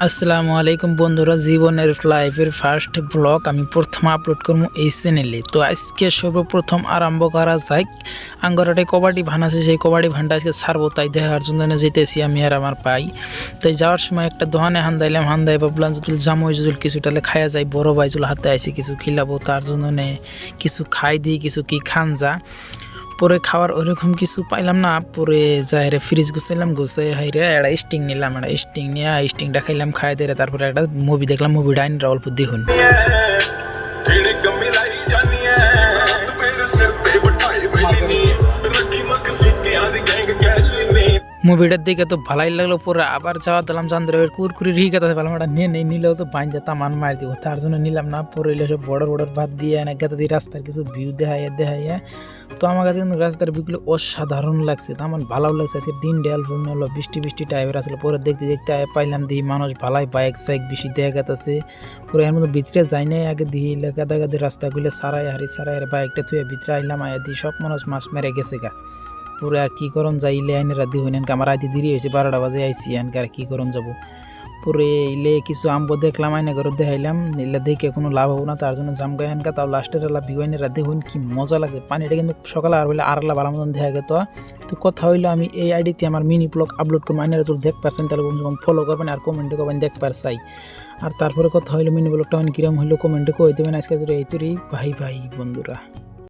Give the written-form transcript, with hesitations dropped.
আসসালামু আলাইকুম বন্ধুরা, জীবনের লাইফের ফার্স্ট ব্লগ আমি প্রথম আপলোড করব এই চ্যানেলে। তো আজকে সর্বপ্রথম আরম্ভ করা যাক। আঙ্গরাটে কবাডি ভান আছে, সেই কবাডি ভানটা আজকে ছাড়বো, তাই দেখার জন্য যেতেছি আমি আর আমার ভাই। তাই যাওয়ার সময় একটা দোকানে হান্দাই ভাবলাম যদি জামুই যদি কিছু তাহলে খাইয়া যাই, বড় ভাই চুল হাতে আইসি কিছু খিলাবো, তার জন্য কিছু খাই দিই, কিছু কি খান যা। পরে খাওয়ার ওইরকম কিছু পাইলাম না, পরে যাই রে ফ্রিজ গুছাইলাম, গুছাই হাইরে একটা স্টিং নিলাম, একটা স্টিং নিয়ে স্টিংটা খাইলাম, খাই দিয়ে তারপরে একটা মুভি দেখলাম, মুভিটা আইনটা অল্প দেখুন। মুভিটার দিকে তো ভালাই লাগলো, পরে আবার যাওয়া দিলাম চান্দ্রের কুরকুরি রিগাতে পেলাম, এটা নিলেও তো বাইন যেতাম মান মার দিব, তার জন্য নিলাম না। পরে সব বর্ডার ভাত দিয়ে এনে গেতে দিয়ে রাস্তার কিছু ভিউ দেখাইয়া। তো আমার কাছে কিন্তু রাস্তার ভিউগুলো অসাধারণ লাগছে, তো আমার ভালো লাগছে। আজকে দিন ডেল হলো বৃষ্টি টাইপের আসলে, পরে দেখতে পাইলাম দিই মানুষ ভালাই বাইক বেশি দেখা গেছে। পরে এর মধ্যে ভিতরে যাই নাই, আগে দিয়ে গাদা রাস্তাগুলো সারাই বাইকটা থুয়ে ভিতরে আইলাম, আয়া দিয়ে সব মানুষ মাছ মেরে গেছে গা। পুরো আর কি করন যাই ইলে আইনে রাধি হইন, আমার আইতে দেরি হয়েছে, 12টা বাজে আইসি, এনকে আর কি করন যাবো। পরে ইলে কিছু আম্ব দেখলাম, আইনে ঘর দেখাইলাম, ইলে দেখে কোনো লাভ হবো না, তার জন্য জাম গায়ে এনকা। তাও লাস্টের ভিউ আইনে রাধি হইন, কি মজা লাগছে। পানিটা কিন্তু সকালে আর হইলে আরলা ভালো মতন দেখা গেত। তো কথা হইলো আমি এই আইডিতে আমার মিনি ব্লগ আপলোড করবো, আইনে যদি দেখ পারছেন তাহলে কমসে কম ফলো করবেন আর কমেন্টে করবেন দেখ পারছাই। আর তারপরে কথা হইলো মিনি ব্লগটা কিরম হইলো কমেন্টে কই দেবেন। আজকে এই তৈরি ভাই বন্ধুরা।